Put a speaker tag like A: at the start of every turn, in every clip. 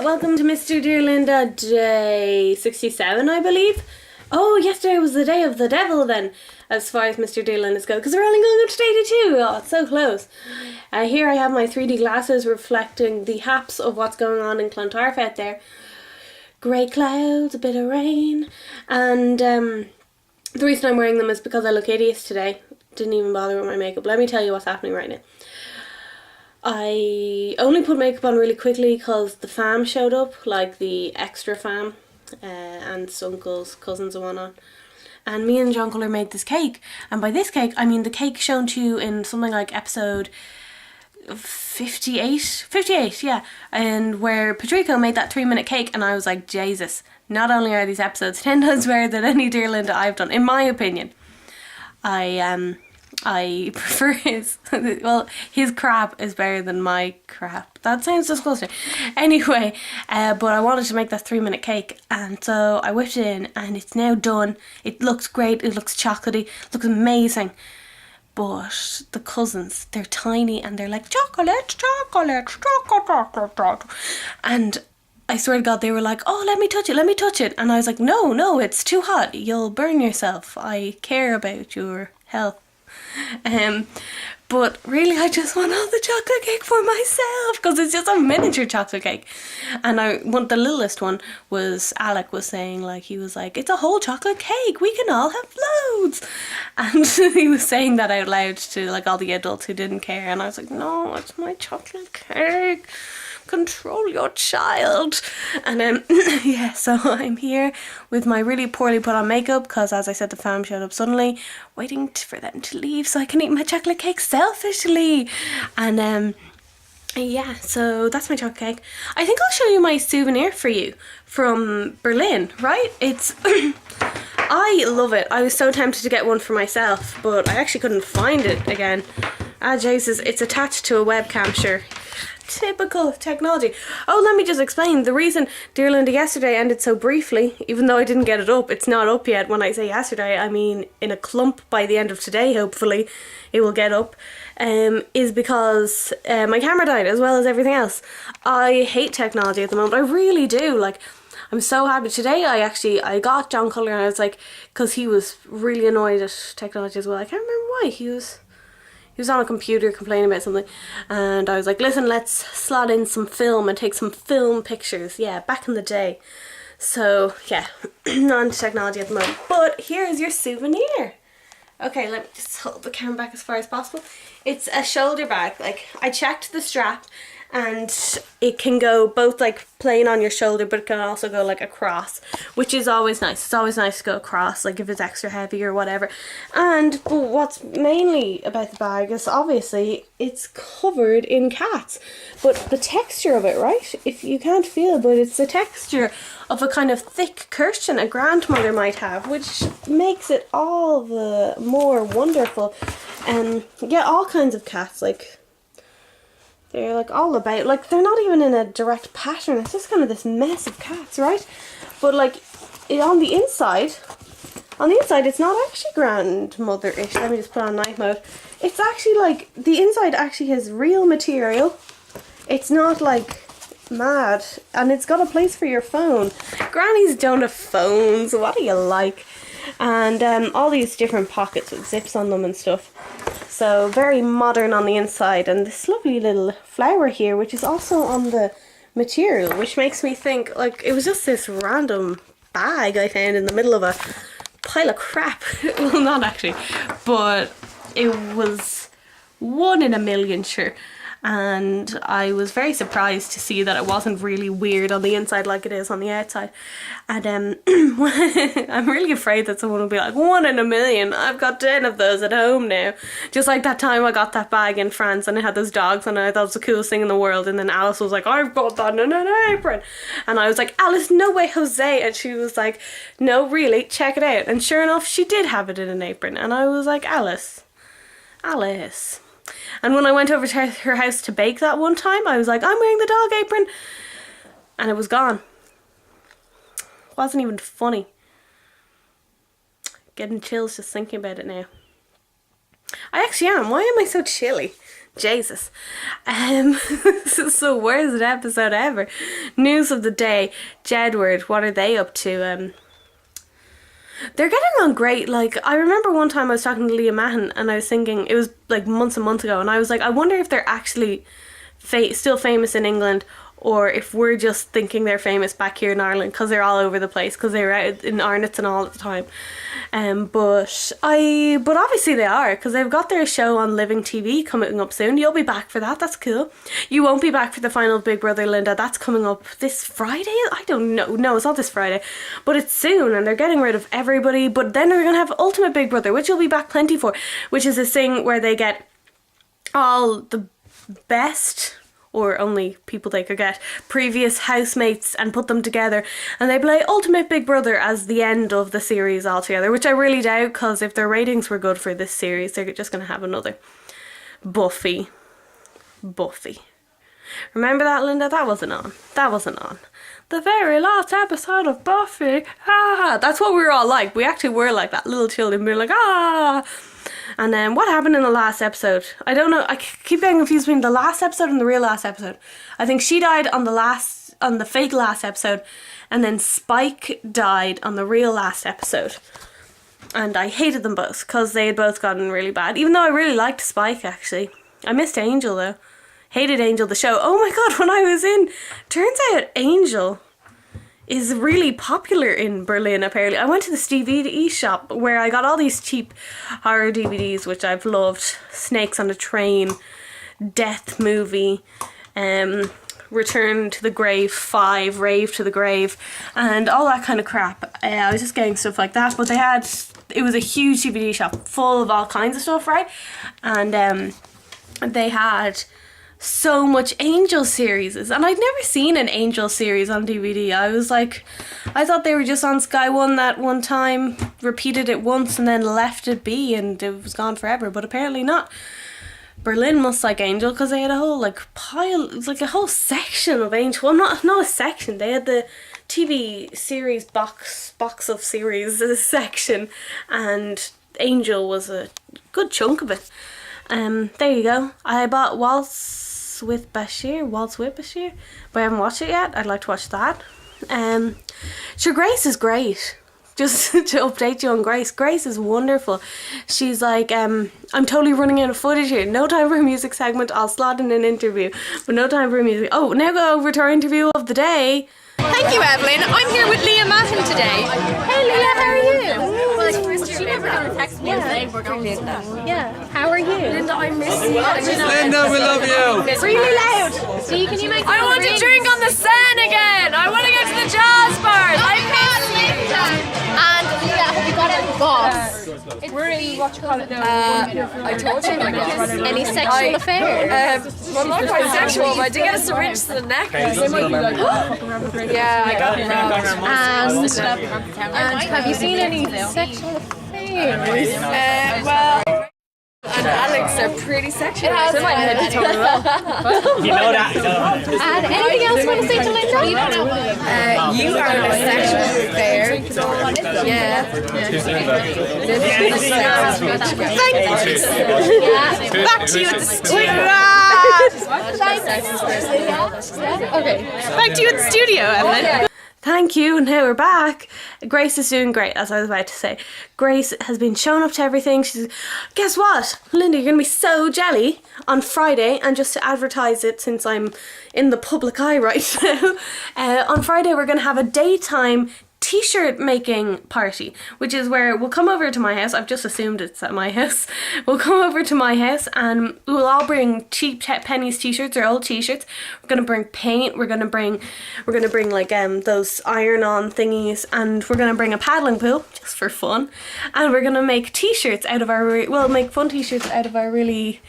A: welcome to Mr. Dear Linda day 67, I believe. Oh, yesterday was the day of the devil then, as far as Mr. Dear Linda's go, because we're only going up to day 2. Oh, it's so close. Here I have my 3D glasses reflecting the haps of what's going on in Clontarf out there. Grey clouds, a bit of rain, and the reason I'm wearing them is because I look hideous today. Didn't even bother with my makeup. Let me tell you what's happening right now. I only put makeup on really quickly because the fam showed up, like the extra fam, and uncles, cousins and whatnot. And me and John Colour made this cake. And by this cake, I mean the cake shown to you in something like episode 58, yeah. And where Patrico made that 3-minute cake, and I was like, Jesus, not only are these episodes 10 times better than any Dear Linda I've done, in my opinion. I prefer his, well, his crap is better than my crap. That sounds disgusting. Anyway, but I wanted to make that 3-minute cake, and so I whipped it in, and it's now done. It looks great, it looks chocolatey, it looks amazing. But the cousins, they're tiny, and they're like, chocolate. And I swear to God, they were like, oh, let me touch it. And I was like, no, it's too hot. You'll burn yourself. I care about your health. But really I just want all the chocolate cake for myself because it's just a miniature chocolate cake. And the littlest one was Alec was saying, like, he was like, it's a whole chocolate cake, we can all have loads. And he was saying that out loud to like all the adults who didn't care, and I was like, no, it's my chocolate cake, control your child. And yeah, so I'm here with my really poorly put on makeup because, as I said, the fam showed up suddenly, waiting for them to leave so I can eat my chocolate cake selfishly. And yeah, so that's my chocolate cake. I think I'll show you my souvenir for you from Berlin, right? It's I love it. I was so tempted to get one for myself, but I actually couldn't find it again. Ah, Jesus, it's attached to a webcam, sure. Typical technology. Oh, let me just explain. The reason Dear Linda yesterday ended so briefly, even though I didn't get it up, it's not up yet. When I say yesterday, I mean in a clump by the end of today, hopefully it will get up, is because my camera died as well as everything else. I hate technology at the moment. I really do. Like, I'm so happy. Today I got John Colour, and I was like, because he was really annoyed at technology as well. I can't remember why. He was on a computer complaining about something, and I was like, listen, let's slot in some film and take some film pictures. Yeah, back in the day. So yeah, not into technology at the moment, but here's your souvenir. Okay, let me just hold the camera back as far as possible. It's a shoulder bag. Like, I checked the strap, and it can go both like plain on your shoulder, but it can also go like across, which is always nice. It's always nice to go across, like if it's extra heavy or whatever. But what's mainly about the bag is obviously it's covered in cats, but the texture of it, right? If you can't feel it, but it's the texture of a kind of thick cushion a grandmother might have, which makes it all the more wonderful. And yeah, all kinds of cats, like, they're like all about, like, they're not even in a direct pattern, it's just kind of this mess of cats, right? But like, on the inside it's not actually grandmother-ish. Let me just put on night mode. It's actually like, the inside actually has real material. It's not like mad, and it's got a place for your phone. Grannies don't have phones, what do you like? And all these different pockets with zips on them and stuff. So very modern on the inside, and this lovely little flower here, which is also on the material, which makes me think, like, it was just this random bag I found in the middle of a pile of crap. Well, not actually, but it was 1 in a million, sure. And I was very surprised to see that it wasn't really weird on the inside like it is on the outside. And I'm really afraid that someone will be like, 1 in a million, I've got 10 of those at home now. Just like that time I got that bag in France and it had those dogs on it. I thought it was the coolest thing in the world, and then Alice was like, I've got that in an apron. And I was like, Alice, no way, Jose. And she was like, no, really, check it out. And sure enough, she did have it in an apron. And I was like, Alice. And when I went over to her house to bake that one time, I was like, I'm wearing the dog apron. And it was gone. It wasn't even funny. Getting chills just thinking about it now. I actually am. Why am I so chilly? Jesus. This is the worst episode ever. News of the day. Jedward, what are they up to? They're getting on great. Like, I remember one time I was talking to Leah Mahon and I was thinking, it was like months and months ago, and I was like, I wonder if they're actually still famous in England, or if we're just thinking they're famous back here in Ireland because they're all over the place because they're out in Arnott's and all at the time. But obviously they are, because they've got their show on Living TV coming up soon. You'll be back for that. That's cool. You won't be back for the final Big Brother, Linda. That's coming up this Friday. I don't know. No, it's not this Friday, but it's soon, and they're getting rid of everybody. But then they're gonna have Ultimate Big Brother, which you'll be back plenty for, which is this thing where they get all the best, or only people they could get, previous housemates and put them together, and they play Ultimate Big Brother as the end of the series altogether, which I really doubt, because if their ratings were good for this series, they're just going to have another Buffy. Remember that, Linda? That wasn't on. The very last episode of Buffy. That's what we were all like. We actually were like that, little children. We were like, And then what happened in the last episode? I don't know. I keep getting confused between the last episode and the real last episode. I think she died on the fake last episode, and then Spike died on the real last episode. And I hated them both because they had both gotten really bad. Even though I really liked Spike, actually. I missed Angel though. Hated Angel the show. Oh my god, when I was in, turns out Angel is really popular in Berlin, apparently. I went to the DVD shop where I got all these cheap horror DVDs, which I've loved. Snakes on a Train, Death Movie, Return to the Grave 5, Rave to the Grave, and all that kind of crap. I was just getting stuff like that, but it was a huge DVD shop full of all kinds of stuff, right? And they had so much Angel series, and I'd never seen an Angel series on DVD. I thought they were just on Sky One that one time, repeated it once and then left it be and it was gone forever, but apparently not. Berlin must like Angel because they had a whole pile, it's like a whole section of Angel. Well, not a section, they had the TV series box of series section, and Angel was a good chunk of it. There you go. I bought Waltz with Bashir, but I haven't watched it yet. I'd like to watch that. Sure, Grace is great. Just to update you on Grace. Grace is wonderful. She's like, I'm totally running out of footage here. No time for a music segment. I'll slot in an interview, but no time for music. Oh, now go over to our interview of the day.
B: Thank you, Evelyn. I'm here with Leah Mahon today.
C: Hey Leah, how are you?
B: She never gonna text me and say we're going to that.
C: Yeah, how are you?
B: Linda, I miss you.
D: Linda, we love you.
C: Really loud. Steve, can you make
B: I want to drink on the Seine again. I want to go to the jazz bars. I miss Linda. And Leah, have you got any boss?
C: what you call it now?
B: I told you my boss.
C: Any sexual affairs?
B: Well, not quite sexual, but I did get a syringe to the neck. Yeah, I got it wrong.
C: And have you seen any sexual affairs?
B: Well, and Alex are pretty sexual.
C: You know
D: that.
C: And anything else you want to say to Linda?
B: You are a sexual affair. Yeah. Back to you at the studio.
C: Okay.
B: Back to you at the studio, Evelyn.
A: Thank you. Now we're back. Grace is doing great, as I was about to say. Grace has been shown up to everything. Guess what? Linda, you're going to be so jelly on Friday, and just to advertise it since I'm in the public eye right now, on Friday we're going to have a daytime t-shirt making party, which is where we'll come over to my house. I've just assumed it's at my house. We'll come over to my house and we'll all bring cheap pennies t-shirts or old t-shirts. We're gonna bring paint. We're gonna bring like those iron-on thingies, and we're gonna bring a paddling pool just for fun. And we're gonna make t-shirts out of our make fun t-shirts out of our really.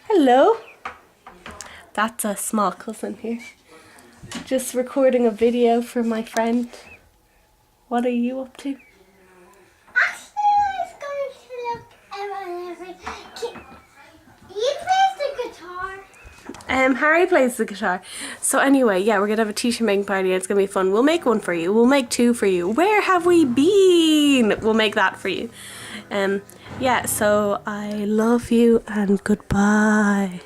A: Hello. That's a small cousin here. Just recording a video for my friend. What are you up to?
E: Actually, I was going to look around everything. He plays the guitar.
A: Harry plays the guitar. So anyway, yeah, we're gonna have a t-shirt making party. It's gonna be fun. We'll make one for you. We'll make two for you. Where have we been? We'll make that for you. yeah, so I love you and goodbye.